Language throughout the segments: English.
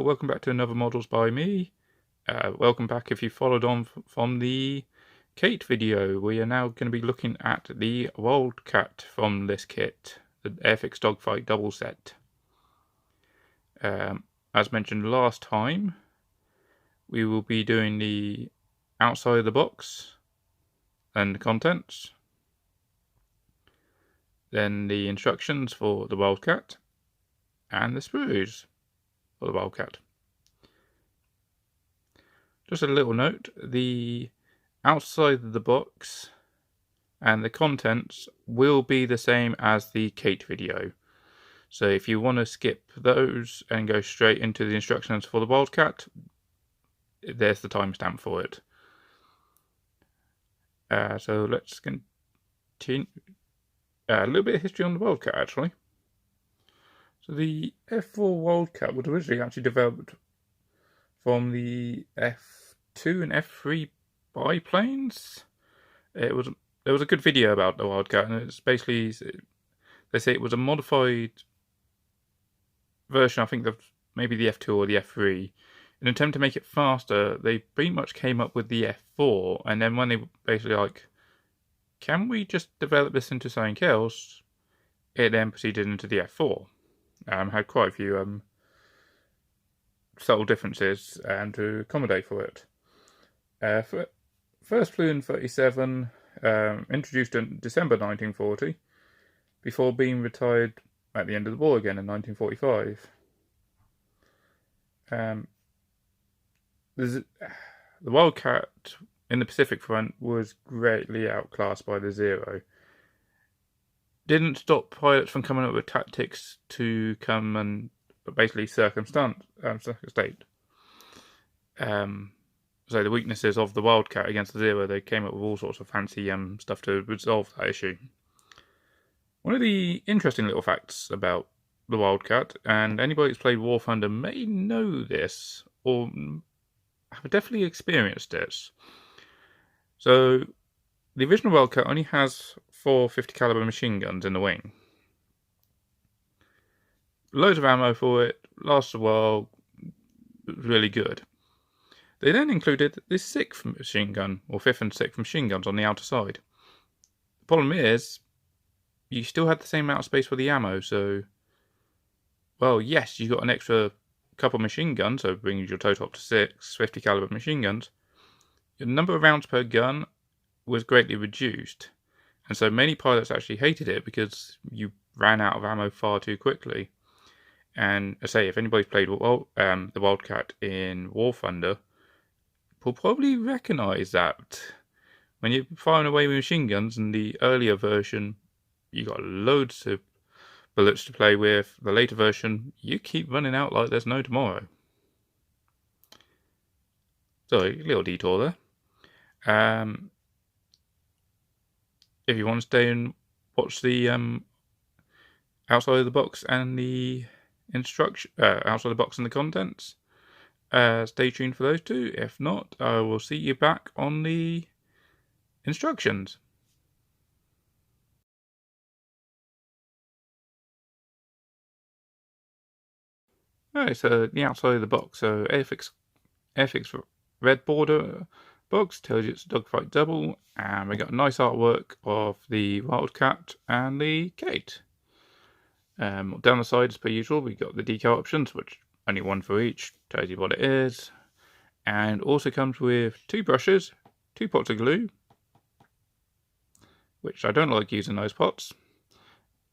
welcome back to another Models by me. Welcome back if you followed on from the Kate video. We are now going to be looking at the Wildcat from this kit, the Airfix Dogfight double set. As mentioned last time, we will be doing the outside of the box and the contents, then the instructions for the Wildcat, and the sprues for the Wildcat. Just a little note, the outside of the box and the contents will be the same as the Kate video. So if you want to skip those and go straight into the instructions for the Wildcat, there's the timestamp for it. So let's continue. A little bit of history on the Wildcat actually. So the F4 Wildcat was originally actually developed from the F2 and F3 biplanes. There was a good video about the Wildcat, and it's basically, they say it was a modified version, I think of maybe the F2 or the F3. In an attempt to make it faster, they pretty much came up with the F4, and then when they basically like, can we just develop this into something else? It then proceeded into the F4. Had quite a few subtle differences to accommodate for it. First flew in 1937, introduced in December 1940, before being retired at the end of the war again in 1945. The Wildcat in the Pacific front was greatly outclassed by the Zero. Didn't stop pilots from coming up with tactics to come and basically circumstate. So the weaknesses of the Wildcat against the Zero, they came up with all sorts of fancy stuff to resolve that issue. One of the interesting little facts about the Wildcat, and anybody who's played War Thunder may know this, or have definitely experienced this. So the original Wildcat only has 4 50 caliber machine guns in the wing. Loads of ammo for it, lasts a while, really good. They then included the 6th machine gun, or 5th and 6th machine guns on the outer side. The problem is, you still had the same amount of space for the ammo, so, well, yes, you got an extra couple machine guns, so bringing your total up to 6 50 caliber machine guns. The number of rounds per gun was greatly reduced, and so many pilots actually hated it because you ran out of ammo far too quickly. And I say, if anybody's played the Wildcat in War Thunder, will probably recognise that when you're firing away with machine guns in the earlier version, you got loads of bullets to play with. The later version, you keep running out like there's no tomorrow. Sorry, a little detour there. If you want to stay and watch the outside of the box and the instruction, outside the box and the contents, stay tuned for those two. If not, I will see you back on the instructions. Alright, so the outside of the box. So Airfix red border box tells you it's a dogfight double, and we got a nice artwork of the Wildcat and the Kate. Down the side, as per usual, we got the decal options, which only one for each, tells you what it is, and also comes with 2 brushes, 2 pots of glue, which I don't like using those pots,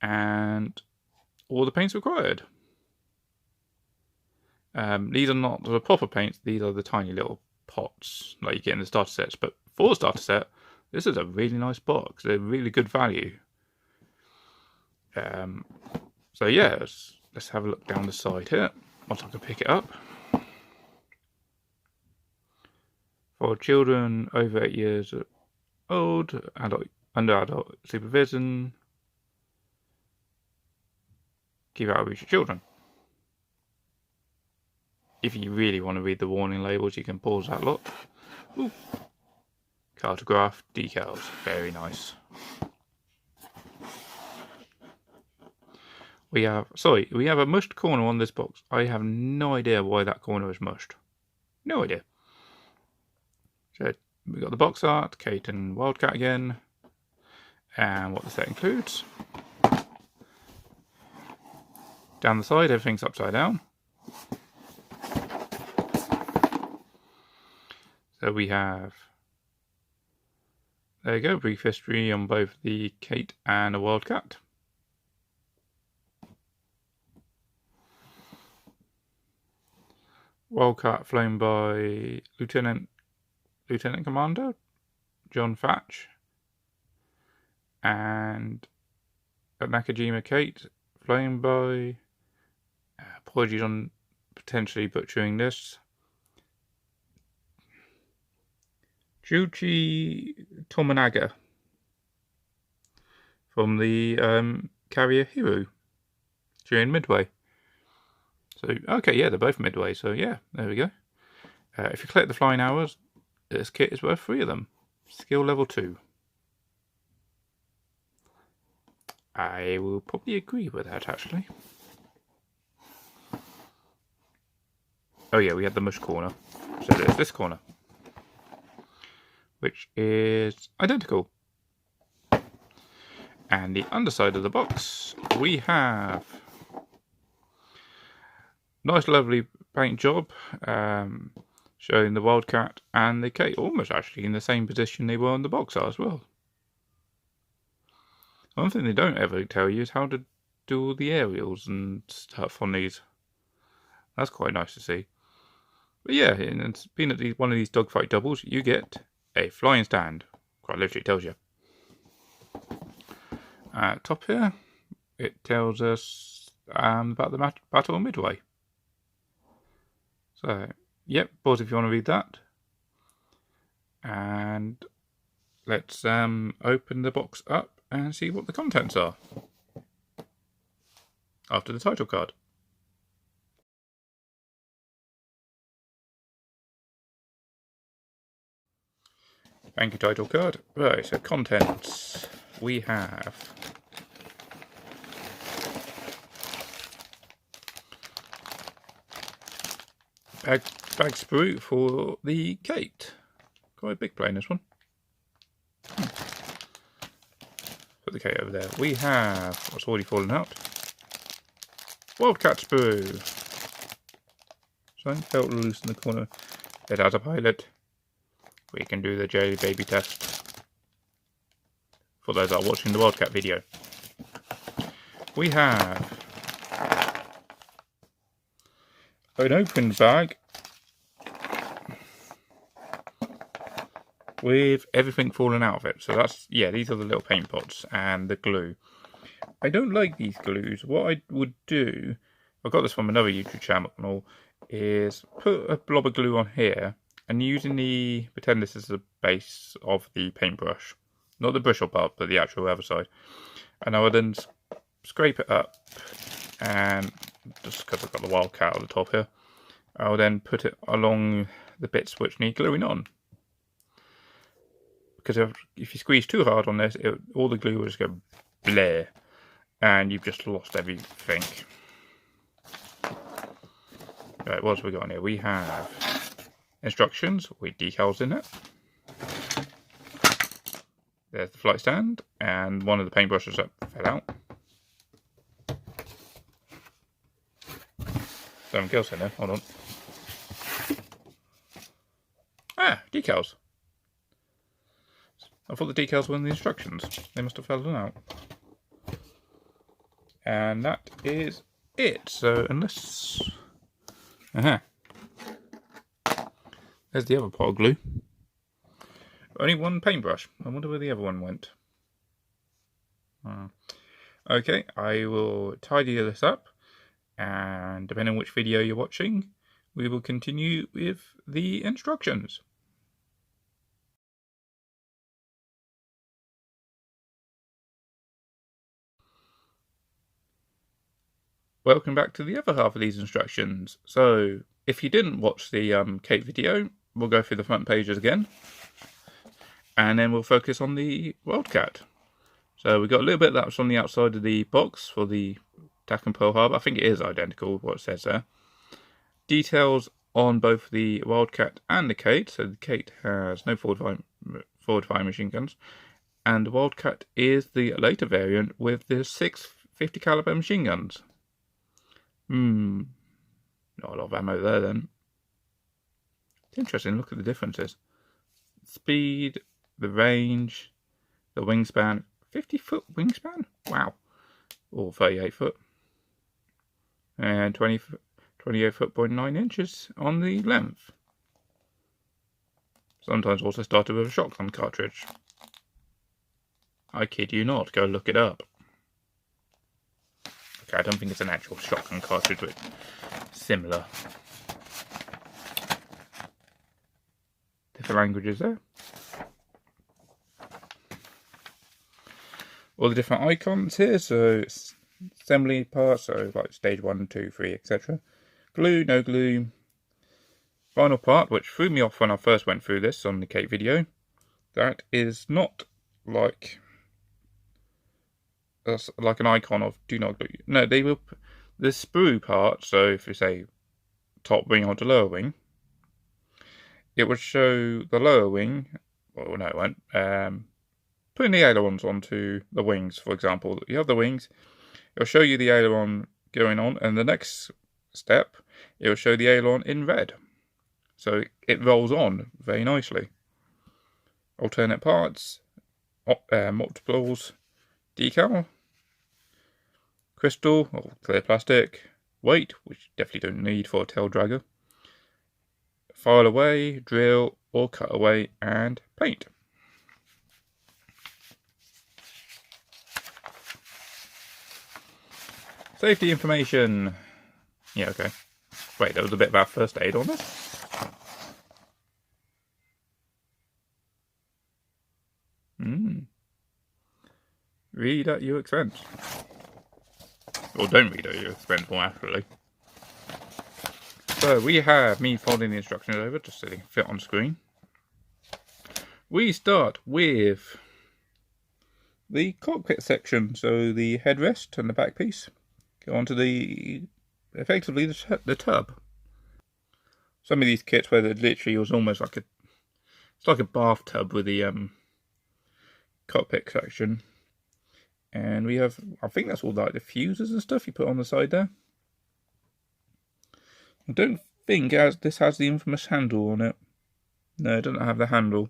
and all the paints required. These are not the proper paints, these are the tiny little pots like you get in the starter sets, but for the starter set, this is a really nice box. They're really good value. So yeah, let's have a look down the side here, once I can pick it up. For children over 8 years old, under adult supervision, keep out of reach of children. If you really want to read the warning labels, you can pause that lot. Ooh. Cartograph decals, very nice. we have a mushed corner on this box. I have no idea why that corner is mushed. No idea. So we got the box art, Kate and Wildcat again, and what the set includes. Down the side, everything's upside down. So we have, there you go, brief history on both the Kate and the Wildcat. Wildcat flown by Lieutenant Commander John Thatch, and Nakajima Kate flown by, apologies on potentially butchering this, Juichi Tominaga from the carrier Hiro during Midway. So, okay, yeah, they're both Midway, so yeah, there we go. If you collect the flying hours, this kit is worth 3 of them. Skill level 2. I will probably agree with that, actually. Oh yeah, we had the mush corner. So there's this corner, which is identical. And the underside of the box, we have nice lovely paint job, showing the Wildcat and the Kate almost actually in the same position they were on the box art as well. One thing they don't ever tell you is how to do all the aerials and stuff on these. That's quite nice to see. But yeah, and being at one of these dogfight doubles, you get a flying stand. Quite literally tells you. At top here, it tells us about the Battle of Midway. So, yep, pause if you want to read that. And let's open the box up and see what the contents are after the title card. Thank you, title card. Right, so contents. We have bag sprue for the Kate. Quite a big plane, this one. Put the Kate over there. We have what's already fallen out. Wildcat sprue. Sign belt loose in the corner. It has a pilot. We can do the jelly baby test. For those that are watching the Wildcat video. We have an open bag with everything falling out of it. So that's, yeah, these are the little paint pots and the glue. I don't like these glues. What I would do, I got this from another YouTube channel, is put a blob of glue on here and using the, pretend this is the base of the paintbrush. Not the bristle part, but the actual other side. And I would then scrape it up, and just because I've got the Wildcat at the top here, I'll then put it along the bits which need gluing on. Because if you squeeze too hard on this, all the glue will just go bleh, and you've just lost everything. Right, what else we got on here? We have instructions with decals in it. There's the flight stand, and one of the paintbrushes that fell out. Something else in there, hold on. Ah, decals. I thought the decals were in the instructions. They must have fallen out. And that is it. So unless... There's the other pot of glue. Only one paintbrush. I wonder where the other one went. Okay, I will tidy this up, and depending on which video you're watching, we will continue with the instructions. Welcome back to the other half of these instructions. So, if you didn't watch the Kate video, we'll go through the front pages again. And then we'll focus on the Wildcat. So we've got a little bit that's on the outside of the box for the Attack and Pearl Harbor. I think it is identical what it says there. Details on both the Wildcat and the Kate. So the Kate has no forward fire machine guns, and the Wildcat is the later variant with the 650 caliber machine guns. Not a lot of ammo there then. It's interesting, look at the differences. Speed, the range, the wingspan. 50-foot wingspan? Wow. Or 38 foot. And 28 foot 0.9 inches on the length. Sometimes also started with a shotgun cartridge. I kid you not, go look it up. Okay, I don't think it's an actual shotgun cartridge, but similar. Different languages there. All the different icons here, so assembly parts, so like stage 1, 2, 3, etc. Glue, no glue. Final part, which threw me off when I first went through this on the Kate video. That is not like an icon of do not glue. No, they will. The sprue part, so if you say top wing or the lower wing, it would show the lower wing. Well, no, it won't. Putting the ailerons onto the wings, for example. You have the wings, it'll show you the aileron going on, and the next step, it will show the aileron in red. So it rolls on very nicely. Alternate parts, multiples, decal, crystal or clear plastic, weight, which definitely don't need for a tail dragger, file away, drill or cut away, and paint. Safety information. Yeah, okay. Wait, there was a bit about first aid on this. Read at your expense. Or don't read at your expense, more accurately. So we have me folding the instructions over just so they can fit on screen. We start with the cockpit section, so the headrest and the back piece. Go onto effectively the tub. Some of these kits where it literally was almost like it's like a bathtub with the cockpit section. And we have, I think that's all like the fuses and stuff you put on the side there. I don't think this has the infamous handle on it. No, it doesn't have the handle.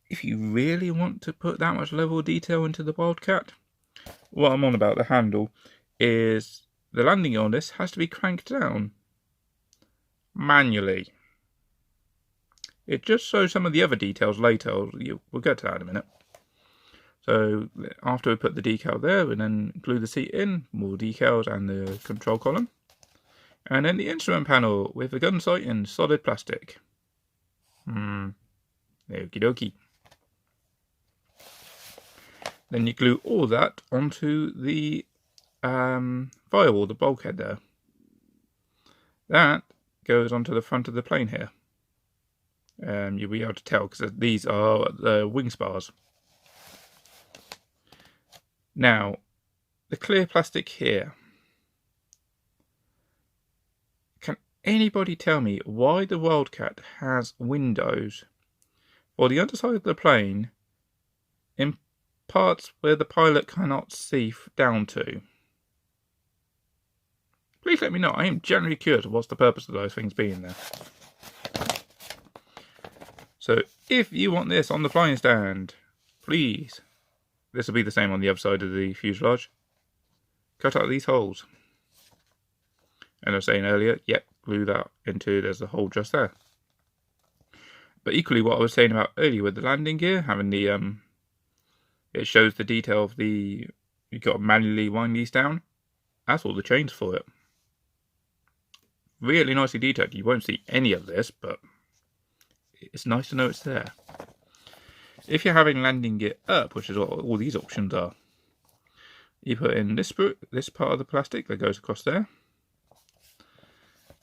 If you really want to put that much level of detail into the Wildcat, what I'm on about the handle is the landing on this has to be cranked down manually. It just shows some of the other details later. We'll get to that in a minute. So after we put the decal there, we then glue the seat in, more decals and the control column. And then the instrument panel with the gun sight in solid plastic. Okie dokie. Then you glue all that onto the firewall, the bulkhead there. That goes onto the front of the plane here. You'll be able to tell because these are the wing spars. Now, the clear plastic here. Can anybody tell me why the Wildcat has windows for the underside of the plane in parts where the pilot cannot see down to? Please let me know. I am generally curious what's the purpose of those things being there. So if you want this on the flying stand, please, this will be the same on the other side of the fuselage, cut out these holes. And I was saying earlier, yep, glue that into, there's a hole just there. But equally what I was saying about earlier with the landing gear, having the, it shows the detail of you've got to manually wind these down. That's all the chains for it. Really nicely detailed. You won't see any of this, but it's nice to know it's there. If you're having landing gear up, which is what all these options are, you put in this part of the plastic that goes across there.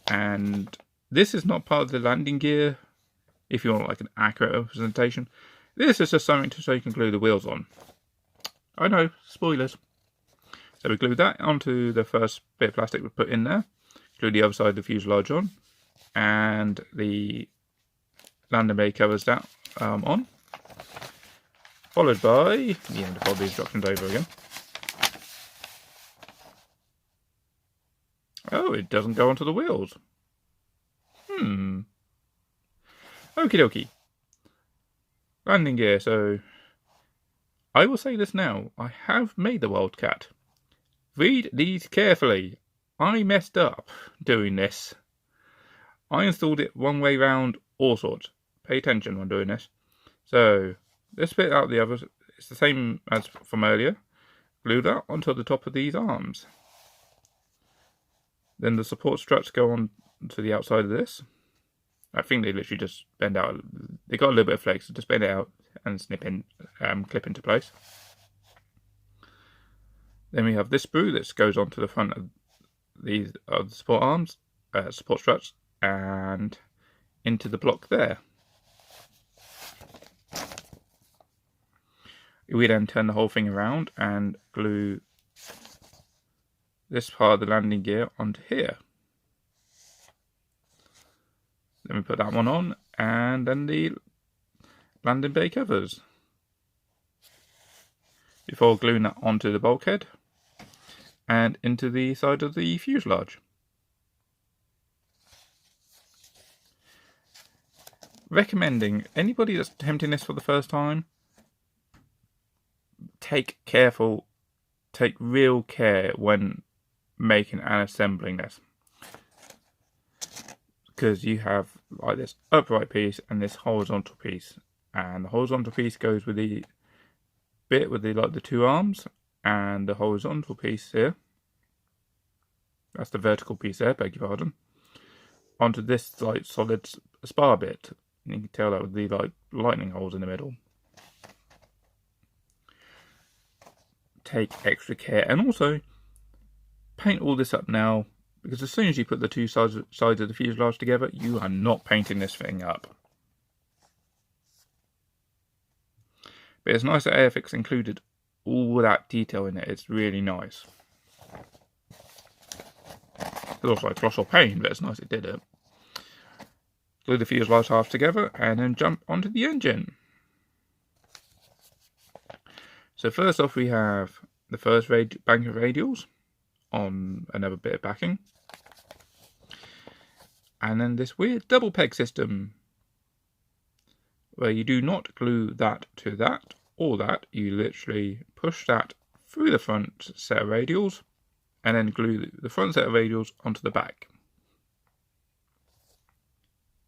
And this is not part of the landing gear, if you want like an accurate representation. This is just something so you can glue the wheels on. I know, spoilers. So we glued that onto the first bit of plastic we put in there, glued the other side of the fuselage on, and the landing bay covers that on, followed by, the end to follow the instructions over again. Oh, it doesn't go onto the wheels. Okie dokie. Landing gear, so I will say this now, I have made the Wildcat. Read these carefully. I messed up doing this. I installed it one way round, all sorts. Pay attention when doing this. So, this bit out the other, it's the same as from earlier. Glue that onto the top of these arms. Then the support struts go on to the outside of this. I think they literally just bend out. They got a little bit of flex, so just bend it out and snip in, clip into place. Then we have this sprue that goes onto the front of these the support arms, support struts, and into the block there. We then turn the whole thing around and glue this part of the landing gear onto here. Then we put that one on, and then the landing bay covers, before gluing that onto the bulkhead and into the side of the fuselage. Recommending anybody that's attempting this for the first time, take real care when making and assembling this, because you have like this upright piece and this horizontal piece, and the horizontal piece goes with the bit with the two arms, and the horizontal piece here, that's the vertical piece there, beg your pardon, onto this like solid spar bit. And you can tell that with the like lightning holes in the middle. Take extra care, and also paint all this up now, because as soon as you put the two sides of the fuselage together, you are not painting this thing up. But it's nice that Airfix included all that detail in it. It's really nice. It looks like colossal pain, but it's nice it did it. Glue the fuselage half together and then jump onto the engine. So first off, we have the first bank of radials on another bit of backing, and then this weird double peg system where you do not glue that to that or that. You literally push that through the front set of radials and then glue the front set of radials onto the back.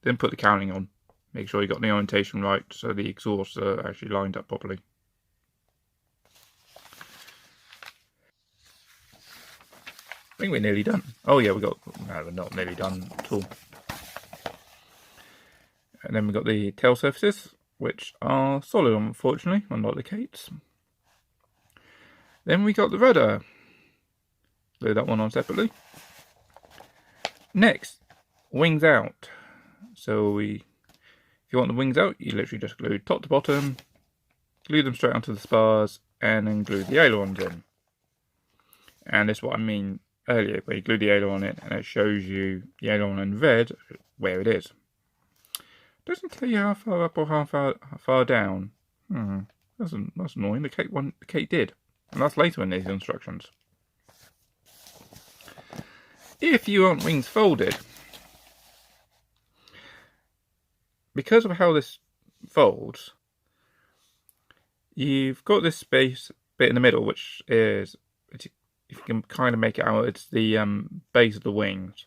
Then put the cowling on. Make sure you got the orientation right so the exhausts are actually lined up properly. I think we're nearly done. Oh yeah, no, we're not nearly done at all. And then we've got the tail surfaces, which are solid, unfortunately, unlike the Kates. Then we got the rudder. Glue that one on separately. Next, wings out. So if you want the wings out, you literally just glue top to bottom, glue them straight onto the spars, and then glue the ailerons in. And this is what I mean earlier, where you glue the aileron in and it shows you the aileron in red where it is. It doesn't tell you how far up or how far down. That's annoying. The Kate did, and that's later in these instructions. If you want wings folded, because of how this folds, you've got this space bit in the middle, which is, if you can kind of make it out, it's the base of the wings.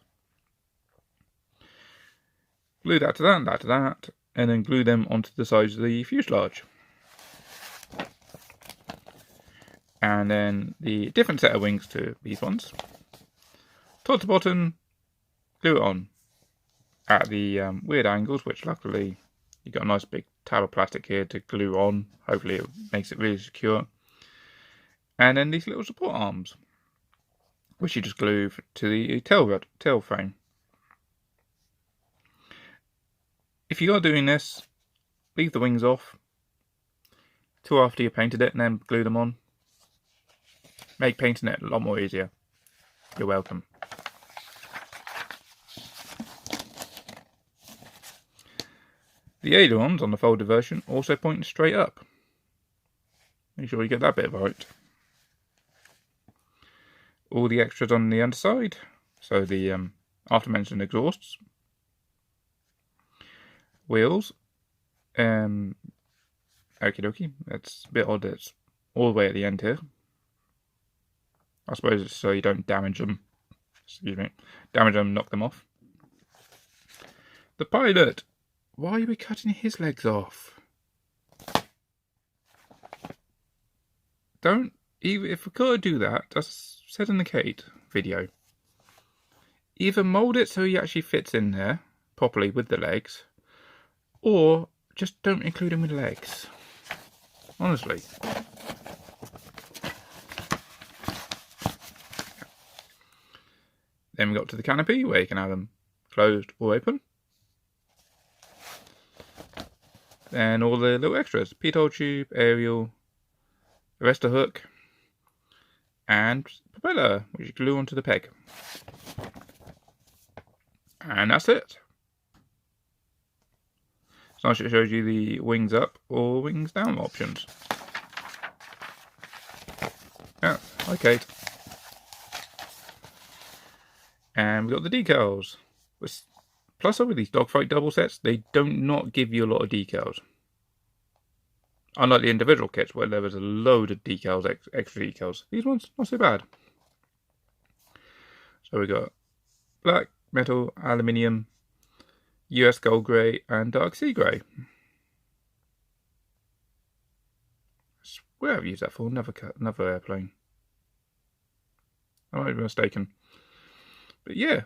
Glue that to that, and then glue them onto the sides of the fuselage. And then the different set of wings to these ones. Top to bottom, glue it on at the weird angles, which luckily you got a nice big tab of plastic here to glue on. Hopefully it makes it really secure. And then these little support arms, which you just glue to the tail frame. If you are doing this, leave the wings off till after you painted it and then glue them on. make painting it a lot more easier. You're welcome. The ailerons on the folded version also point straight up. Make sure you get that bit right. All the extras on the underside, so the after mentioned exhausts, wheels, okie dokie, that's a bit odd, it's all the way at the end here. I suppose it's so you don't damage them, knock them off. The pilot, why are we cutting his legs off? Don't, even if we could do that, as said in the Kate video, either mould it so he actually fits in there properly with the legs, or just don't include him with legs. Honestly. Then we got to the canopy where you can have them closed or open. Then all the little extras, pitot tube, aerial, arrestor hook, and propeller, which you glue onto the peg. And that's it. It's nice it shows you the wings up or wings down options. Yeah, hi Kate. And we got the decals. Plus over these dogfight double sets, they don't not give you a lot of decals. Unlike the individual kits where there was a load of decals, extra decals. These ones, not so bad. So we got black, metal, aluminium, US gold grey, and dark sea grey. I swear I've used that for another airplane. I might be mistaken. But yeah,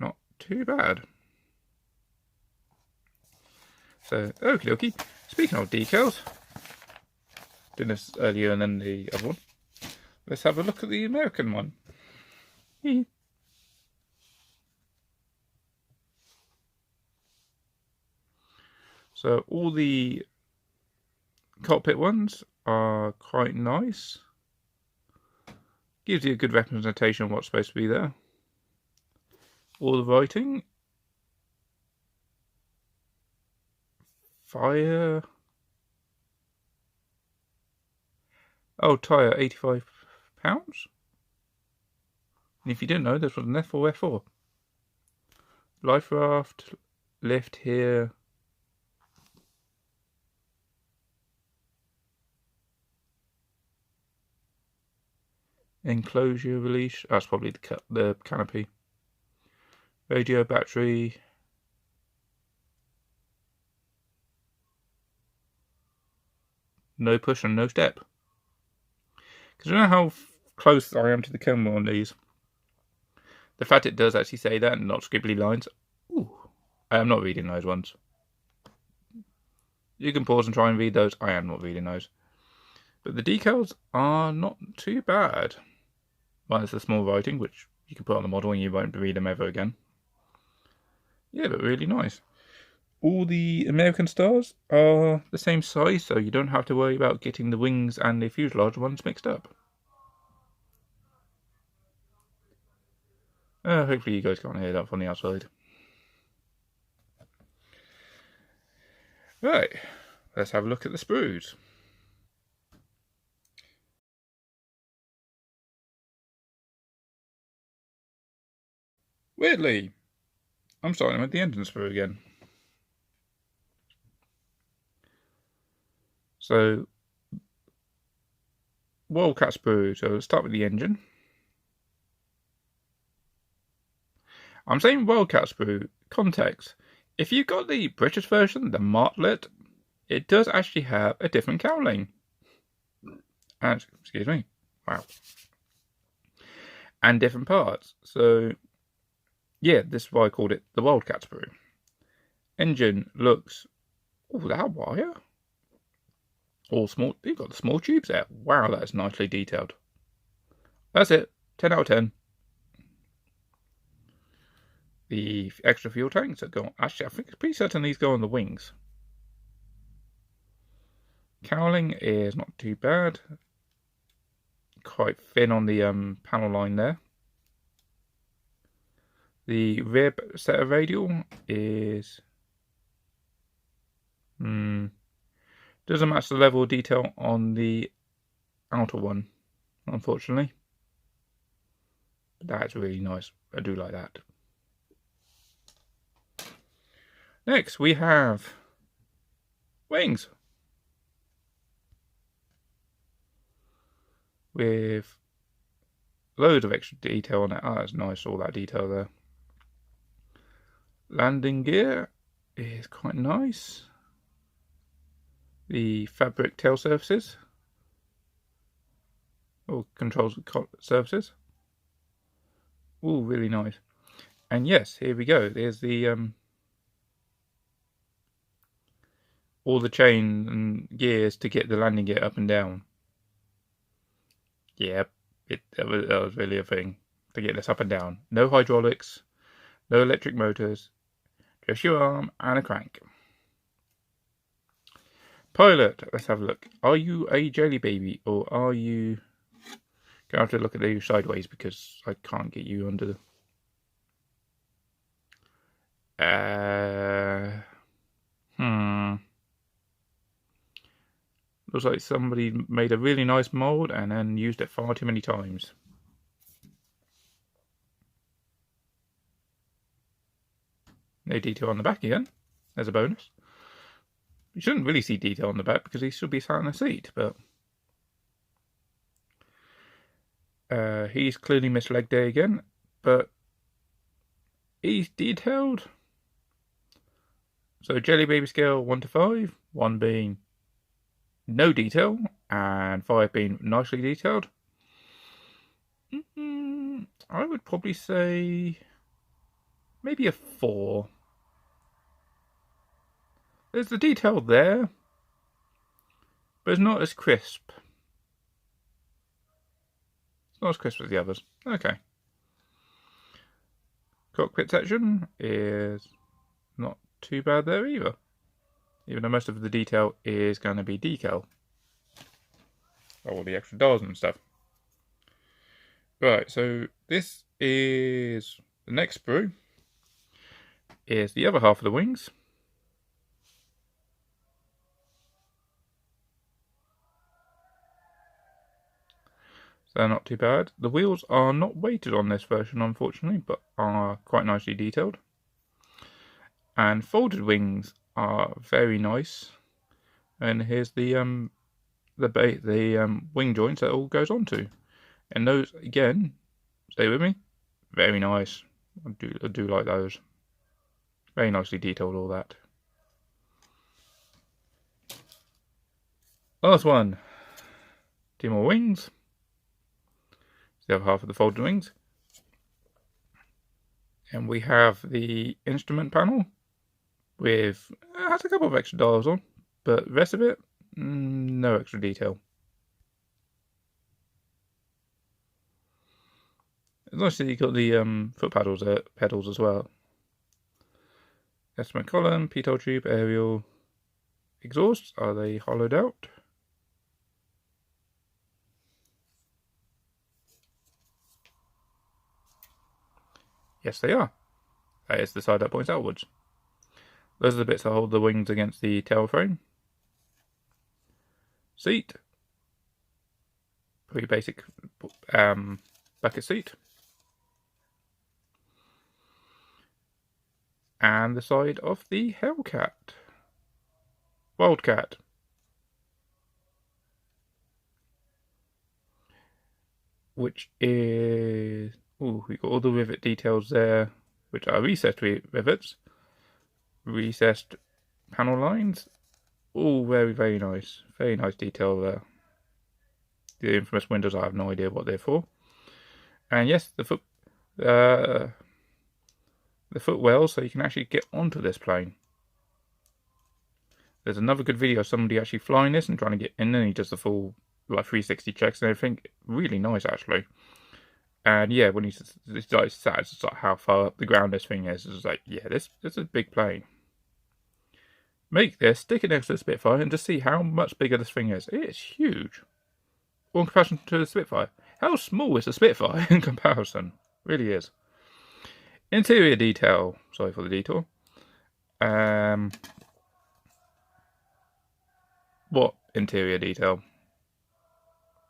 not too bad. So, okie dokie. Speaking of decals, did this earlier and then the other one. Let's have a look at the American one. So all the cockpit ones are quite nice. Gives you a good representation of what's supposed to be there. All the writing. Fire. Oh, tyre, £85. And if you didn't know, this was an F4F-4. Life raft, lift here. Enclosure release. That's probably the canopy. Radio battery. No push and no step. Because you know how close I am to the camera on these. The fact it does actually say that and not scribbly lines. Ooh, I am not reading those ones. You can pause and try and read those. I am not reading those. But the decals are not too bad. Minus the small writing, which you can put on the model and you won't read them ever again. Yeah, but really nice. All the American stars are the same size, so you don't have to worry about getting the wings and the fuselage ones mixed up. Hopefully you guys can't hear that from the outside. Right, let's have a look at the sprues. Weirdly, I'm starting with the engine sprue again. So, Wildcat sprue, so let's start with the engine. I'm saying Wildcat sprue, context. If you've got the British version, the Martlet, it does actually have a different cowling. And, excuse me, wow. And different parts. So, yeah, this is why I called it the Wildcat sprue. Engine looks, oh, that wire. All small, you've got the small tubes there. Wow, that's nicely detailed. That's it, 10 out of 10. The extra fuel tanks that go on, actually I think it's pretty certain these go on the wings. Cowling is not too bad. quite thin on the panel line there. The rear set of radial is doesn't match the level of detail on the outer one, unfortunately. But that's really nice. I do like that. Next we have wings with loads of extra detail on it. Oh, that's nice, all that detail there. Landing gear is quite nice. The fabric tail surfaces, or controls surfaces. Ooh, really nice. And yes, here we go. There's the all the chain and gears to get the landing gear up and down. Yeah, that was really a thing to get this up and down. No hydraulics, no electric motors, just your arm and a crank. Pilot, let's have a look. Are you a jelly baby, or are you... Gonna have to look at you sideways because I can't get you under the... Looks like somebody made a really nice mold and then used it far too many times. No detail on the back again, as a bonus. You shouldn't really see detail on the back because he should be sat in a seat, but... he's clearly missed leg day again, but he's detailed. So jelly baby scale 1 to 5, 1 being no detail and 5 being nicely detailed. I would probably say maybe a 4. There's the detail there, but it's not as crisp. It's not as crisp as the others. Okay. Cockpit section is not too bad there either. Even though most of the detail is going to be decal. All the extra dials and stuff. Right, so this is the next sprue. Is the other half of the wings. So they're not too bad. The wheels are not weighted on this version, unfortunately, but are quite nicely detailed. And folded wings are very nice. And here's the wing joints that it all goes onto. And those, again, stay with me, very nice. I do like those. Very nicely detailed, all that. Last one. 2 more wings. The other half of the folded wings. And we have the instrument panel with, has a couple of extra dials on, but the rest of it, no extra detail. It's nice that you got the foot pedals as well. Estimate column, P-tail tube, aerial, exhausts. Are they hollowed out? Yes, they are. That is the side that points outwards. Those are the bits that hold the wings against the tail frame. Seat. Pretty basic bucket seat. And the side of the Hellcat. Wildcat. Which is... Ooh, we've got all the rivet details there, which are recessed rivets. Recessed panel lines. All very, very nice. Very nice detail there. The infamous windows, I have no idea what they're for. And yes, the footwells, so you can actually get onto this plane. There's another good video of somebody actually flying this and trying to get in, and he does the full like 360 checks and everything. Really nice, actually. And yeah, when he's like sat, it's like how far up the ground this thing is. It's like, yeah, this is a big plane. Make this, stick it next to the Spitfire, and just see how much bigger this thing is. It's huge. or in comparison to the Spitfire. How small is the Spitfire in comparison? Really is. Interior detail. Sorry for the detour. What interior detail?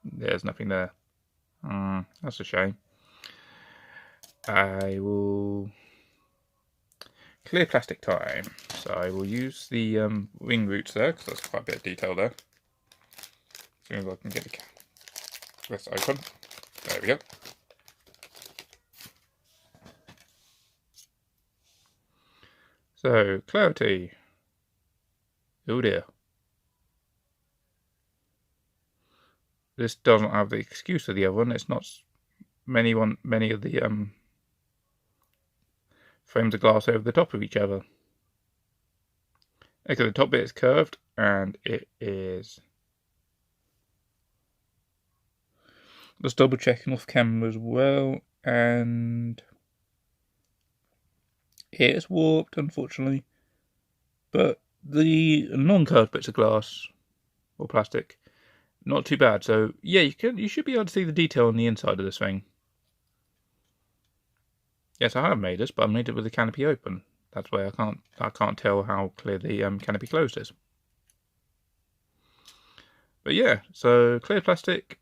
There's nothing there. That's a shame. I will clear plastic time. So I will use the wing roots there, because there's quite a bit of detail there. As soon as I can get this open. There we go. So, clarity. Oh dear. This doesn't have the excuse of the other one. It's not many of the frames of glass over the top of each other. Okay, the top bit is curved, and it is. Just double checking off camera as well, and it is warped, unfortunately. But the non-curved bits of glass or plastic, not too bad. So yeah, you should be able to see the detail on the inside of this thing. Yes, I have made this, but I made it with the canopy open. That's why I can't tell how clear the canopy closed is. But yeah, so clear plastic.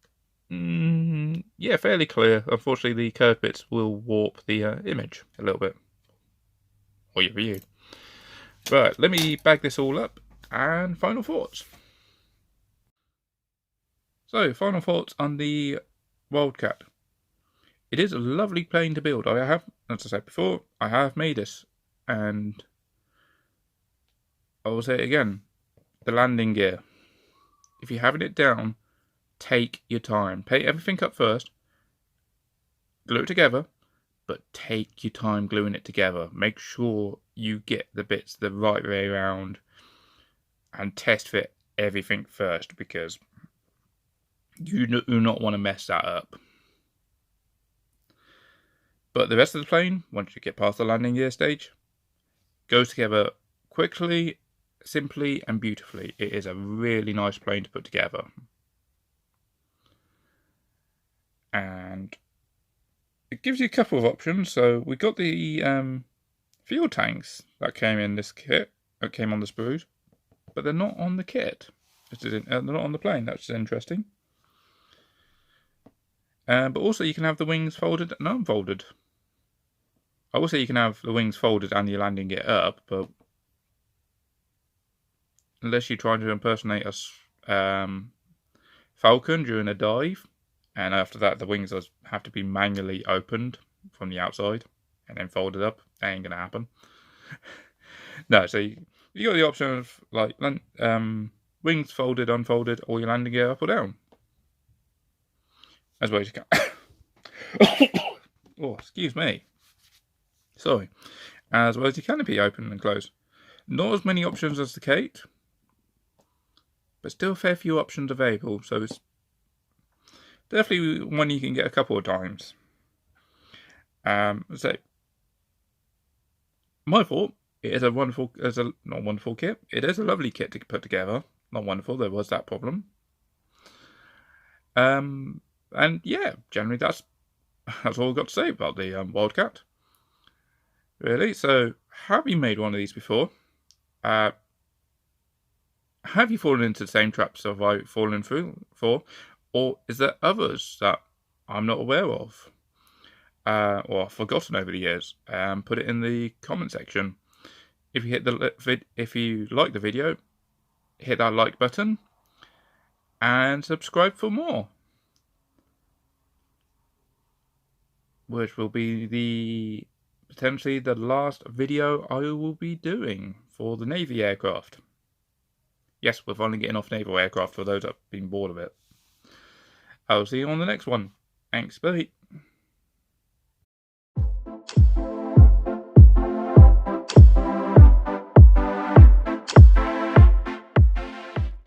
Yeah, fairly clear. Unfortunately, the curved bits will warp the image a little bit, or your view. Right, let me bag this all up and final thoughts. So, final thoughts on the Wildcat. It is a lovely plane to build. I have, as I said before, I have made this, and I will say it again, the landing gear. If you're having it down, take your time. Paint everything up first, glue it together, but take your time gluing it together. Make sure you get the bits the right way around and test fit everything first, because you do not want to mess that up. But the rest of the plane, once you get past the landing gear stage, goes together quickly, simply, and beautifully. It is a really nice plane to put together. And it gives you a couple of options. So we got the fuel tanks that came in this kit, that came on the sprues, but they're not on the kit. They're not on the plane. That's interesting. But also you can have the wings folded and unfolded. I will say you can have the wings folded and your landing gear up, but unless you're trying to impersonate a Falcon during a dive, and after that the wings have to be manually opened from the outside and then folded up, that ain't gonna happen. No, so you got the option of like wings folded, unfolded, or your landing gear up or down, as well as you can. Oh, excuse me. Sorry. As well as your canopy open and close. Not as many options as the Kate, but still a fair few options available, so it's definitely one you can get a couple of times. So my thought, it is not wonderful kit. It is a lovely kit to put together. Not wonderful, there was that problem. And yeah, generally that's all I've got to say about the Wildcat. Really, so have you made one of these before? Have you fallen into the same traps have I fallen through for? Or is there others that I'm not aware of? Or I've forgotten over the years? Put it in the comment section. If you if you like the video, hit that like button and subscribe for more, which will be potentially the last video I will be doing for the Navy aircraft. Yes, we're finally getting off naval aircraft for those that have been bored of it. I'll see you on the next one. Thanks, bye.